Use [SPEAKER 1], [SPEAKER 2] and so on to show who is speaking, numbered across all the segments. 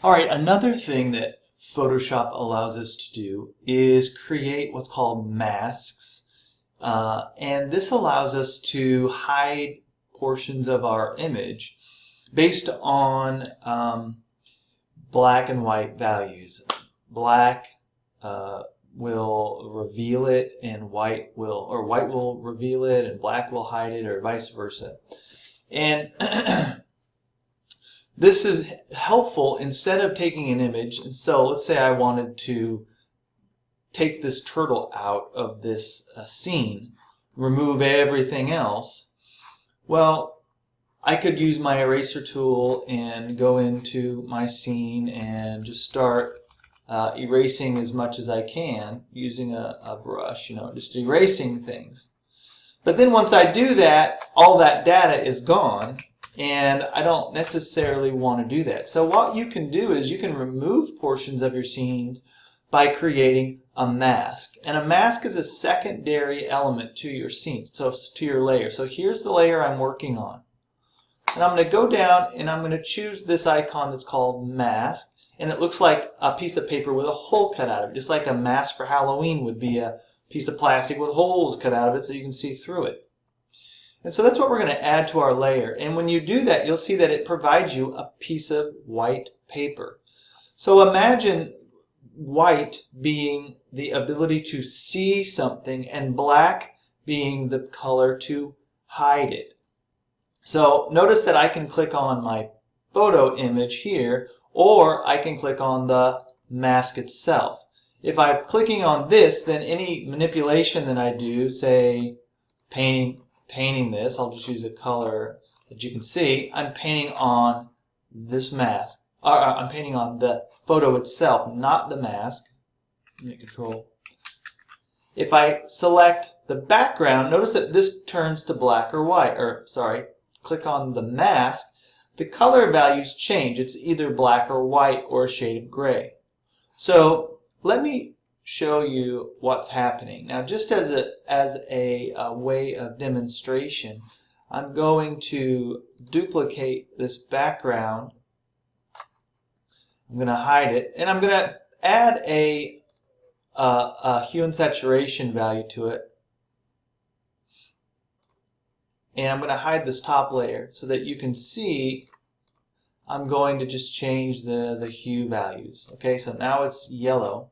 [SPEAKER 1] Alright, another thing that Photoshop allows us to do is create what's called masks. And this allows us to hide portions of our image based on black and white values. Black will reveal it, and white will reveal it, and black will hide it, or vice versa. And this is helpful instead of taking an image. And so let's say I wanted to take this turtle out of this scene, remove everything else. Well, I could use my eraser tool and go into my scene and just start erasing as much as I can using a brush, just erasing things. But then once I do that, all that data is gone, and I don't necessarily want to do that. So what you can do is you can remove portions of your scenes by creating a mask. And a mask is a secondary element to your scene, so to your layer. So here's the layer I'm working on. And I'm going to go down and I'm going to choose this icon that's called mask. And it looks like a piece of paper with a hole cut out of it, just like a mask for Halloween would be a piece of plastic with holes cut out of it so you can see through it. And so that's what we're going to add to our layer. And when you do that, you'll see that it provides you a piece of white paper. So imagine white being the ability to see something and black being the color to hide it. So notice that I can click on my photo image here, or I can click on the mask itself. If I'm clicking on this, then any manipulation that I do, say painting this, I'll just use a color that you can see, I'm painting on this mask. I'm painting on the photo itself, not the mask. Control. If I select the background, notice that this turns to black or white, click on the mask, the color values change. It's either black or white or a shade of gray. So let me show you what's happening. Now, just as a way of demonstration, I'm going to duplicate this background. I'm going to hide it, and I'm going to add a hue and saturation value to it. And I'm going to hide this top layer so that you can see I'm going to just change the hue values. Okay, so now it's yellow.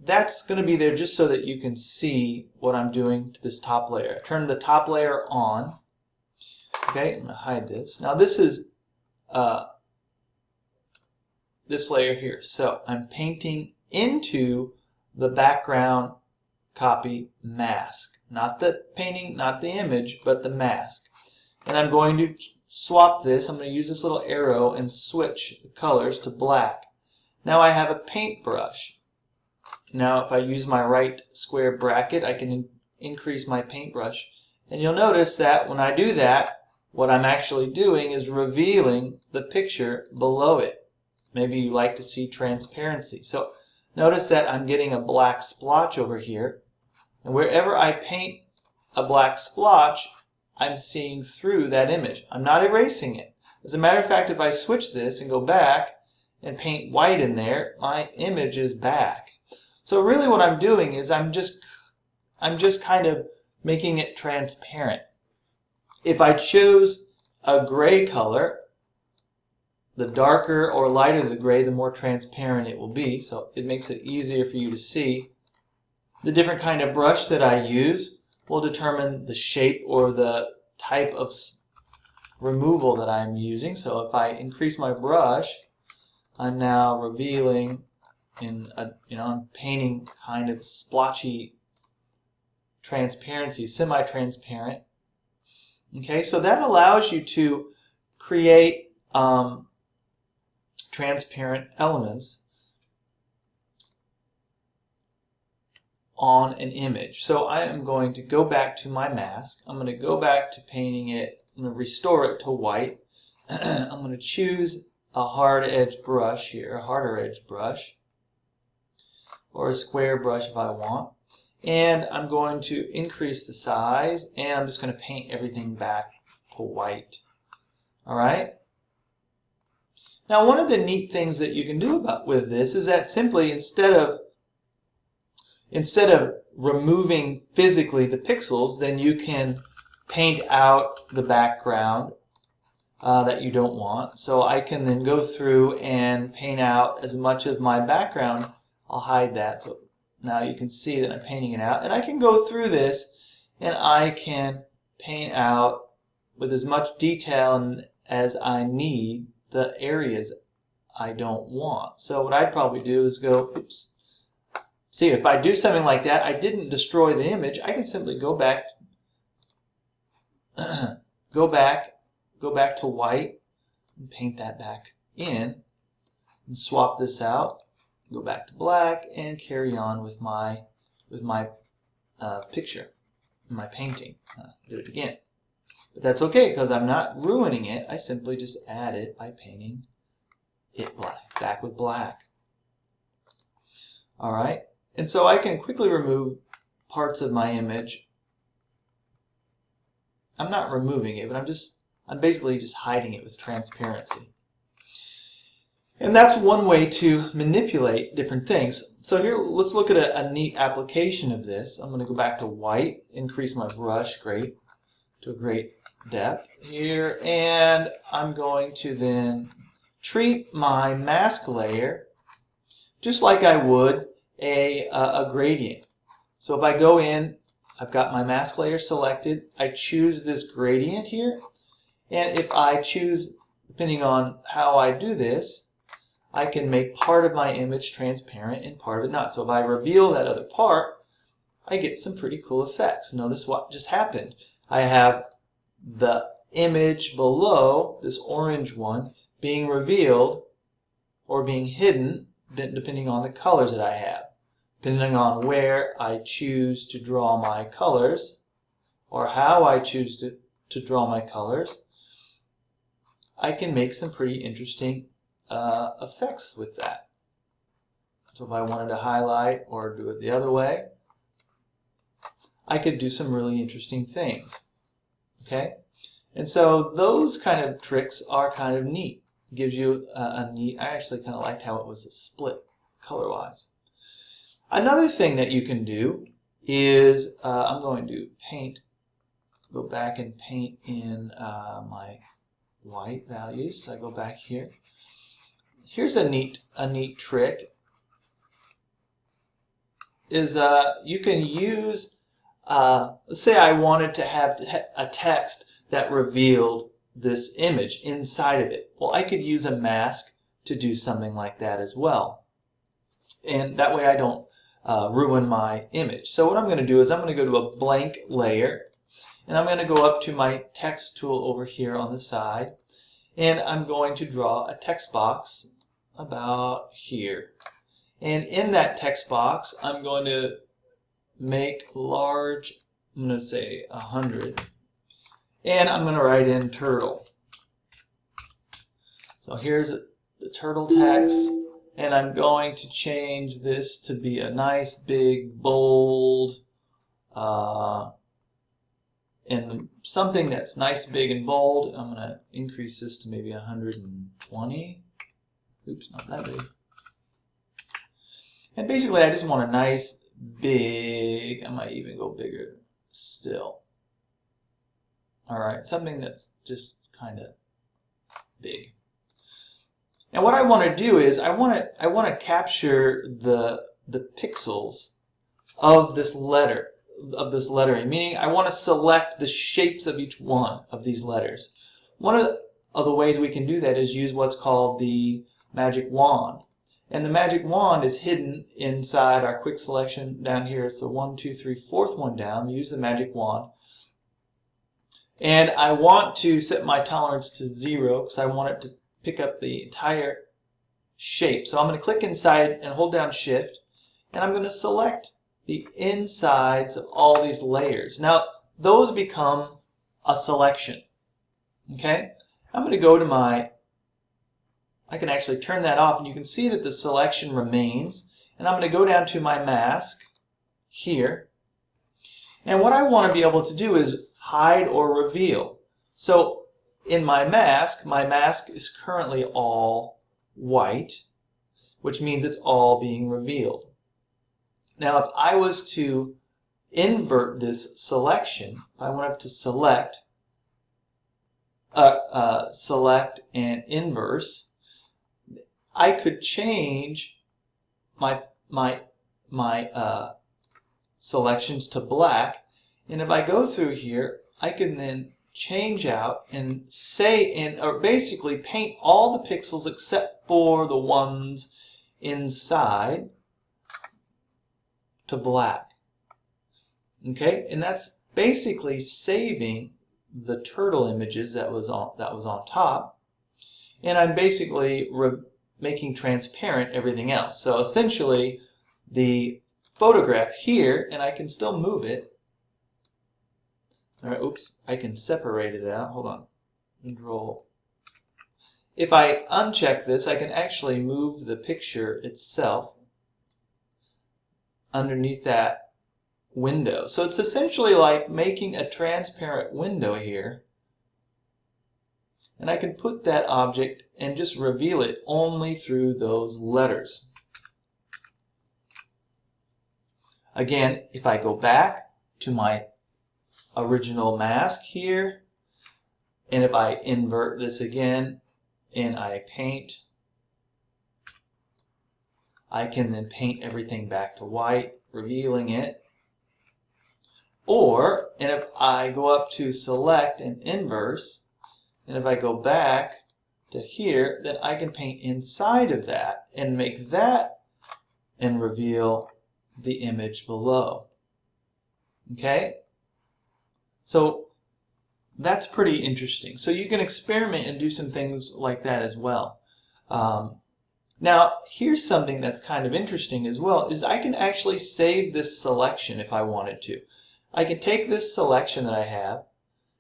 [SPEAKER 1] That's going to be there just so that you can see what I'm doing to this top layer. I turn the top layer on. Okay, I'm going to hide this. Now this is this layer here. So I'm painting into the background copy mask. Not the painting, not the image, but the mask. And I'm going to swap this. I'm going to use this little arrow and switch the colors to black. Now I have a paintbrush. Now if I use my right square bracket, I can increase my paintbrush. And you'll notice that when I do that, what I'm actually doing is revealing the picture below it. Maybe you like to see transparency. So notice that I'm getting a black splotch over here. And wherever I paint a black splotch, I'm seeing through that image. I'm not erasing it. As a matter of fact, if I switch this and go back and paint white in there, my image is back. So really what I'm doing is I'm just kind of making it transparent. If I chose a gray color, the darker or lighter the gray, the more transparent it will be. So it makes it easier for you to see. The different kind of brush that I use will determine the shape or the type of removal that I'm using. So if I increase my brush, I'm now revealing I'm painting kind of splotchy transparency, semi-transparent. Okay, so that allows you to create transparent elements on an image. So I am going to go back to my mask. I'm going to go back to painting it. I'm going to restore it to white. I'm going to choose a hard edge brush here, a harder edge brush, or a square brush if I want. And I'm going to increase the size, and I'm just going to paint everything back to white. All right? Now, one of the neat things that you can do with this is that simply instead of removing physically the pixels, then you can paint out the background that you don't want. So I can then go through and paint out as much of my background. I'll hide that. So now you can see that I'm painting it out. And I can go through this and I can paint out with as much detail as I need the areas I don't want. So what I'd probably do is go, oops. See, if I do something like that, I didn't destroy the image. I can simply go back, go back to white and paint that back in and swap this out, go back to black and carry on with my picture, my painting. Do it again. But that's okay because I'm not ruining it. I simply just add it by painting it black, back with black. All right. And so I can quickly remove parts of my image. I'm not removing it, but I'm basically just hiding it with transparency. And that's one way to manipulate different things. So here, let's look at a neat application of this. I'm going to go back to white, increase my brush, great, to a great depth here, and I'm going to then treat my mask layer just like I would a gradient. So if I go in, I've got my mask layer selected, I choose this gradient here, and if I choose, depending on how I do this, I can make part of my image transparent and part of it not. So if I reveal that other part, I get some pretty cool effects. Notice what just happened. I have the image below, this orange one, being revealed or being hidden depending on the colors that I have. Depending on where I choose to draw my colors or how I choose to draw my colors, I can make some pretty interesting effects with that. So if I wanted to highlight or do it the other way, I could do some really interesting things. Okay? And so those kind of tricks are kind of neat. It gives you a neat, I actually kind of liked how it was a split color-wise. Another thing that you can do is, I'm going to go back and paint in my white values. So I go back here. Here's a neat trick. Is you can use, let's say I wanted to have a text that revealed this image inside of it. Well, I could use a mask to do something like that as well. And that way I don't ruin my image. So what I'm going to do is I'm going to go to a blank layer, and I'm going to go up to my text tool over here on the side, and I'm going to draw a text box about here. And in that text box, I'm going to make large, I'm going to say 100, and I'm going to write in turtle. So here's the turtle text, and I'm going to change this to be a nice big bold and something that's nice big and bold. I'm going to increase this to maybe 120. Oops, not that big. And basically I just want a nice big, I might even go bigger still. Alright, something that's just kind of big. And what I want to do is I want to capture the pixels of this lettering, meaning I want to select the shapes of each one of these letters. One of the ways we can do that is use what's called the magic wand. And the magic wand is hidden inside our quick selection down here. It's the 1, 2, 3, 4th one down. We use the magic wand. And I want to set my tolerance to 0 because I want it to pick up the entire shape. So I'm going to click inside and hold down Shift, and I'm going to select the insides of all these layers. Now those become a selection. Okay? I'm going to go to I can actually turn that off, and you can see that the selection remains. And I'm going to go down to my mask here. And what I want to be able to do is hide or reveal. So in my mask is currently all white, which means it's all being revealed. Now, if I was to invert this selection, if I wanted to select and inverse, I could change my selections to black, and if I go through here, I can then change out and or basically paint all the pixels except for the ones inside to black. Okay, and that's basically saving the turtle images that was on top, and I'm basically making transparent everything else. So essentially, the photograph here, and I can still move it. All right, oops, I can separate it out. Hold on. Control. If I uncheck this, I can actually move the picture itself underneath that window. So it's essentially like making a transparent window here. And I can put that object and just reveal it only through those letters. Again, if I go back to my original mask here, and if I invert this again and I paint, I can then paint everything back to white, revealing it. And if I go up to select and inverse, and if I go back to here, then I can paint inside of that and make that and reveal the image below. Okay? So that's pretty interesting. So you can experiment and do some things like that as well. Now, here's something that's kind of interesting as well, is I can actually save this selection if I wanted to. I can take this selection that I have,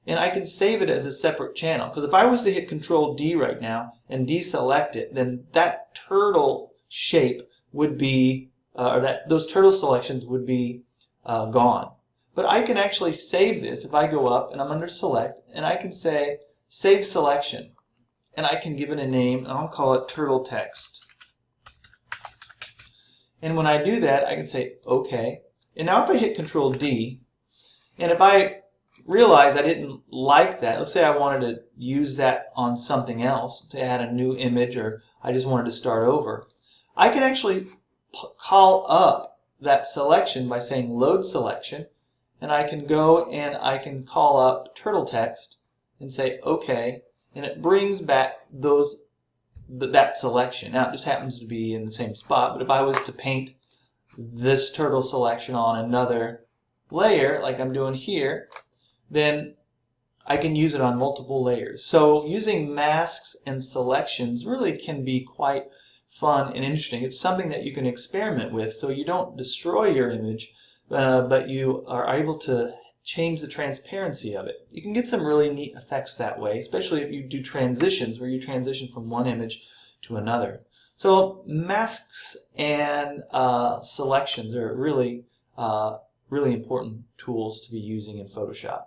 [SPEAKER 1] and I can save it as a separate channel. Because if I was to hit Control D right now and deselect it, then that turtle shape would be, those turtle selections would be gone. But I can actually save this if I go up and I'm under Select, and I can say Save Selection. And I can give it a name, and I'll call it Turtle Text. And when I do that, I can say OK. And now if I hit Control D, and if I realize I didn't like that, let's say I wanted to use that on something else, to add a new image, or I just wanted to start over, I can actually call up that selection by saying Load Selection, and I can go and I can call up Turtle Text and say OK, and it brings back that selection. Now it just happens to be in the same spot, but if I was to paint this turtle selection on another layer, like I'm doing here, then I can use it on multiple layers. So using masks and selections really can be quite fun and interesting. It's something that you can experiment with, so you don't destroy your image, but you are able to change the transparency of it. You can get some really neat effects that way, especially if you do transitions, where you transition from one image to another. So masks and selections are really, really important tools to be using in Photoshop.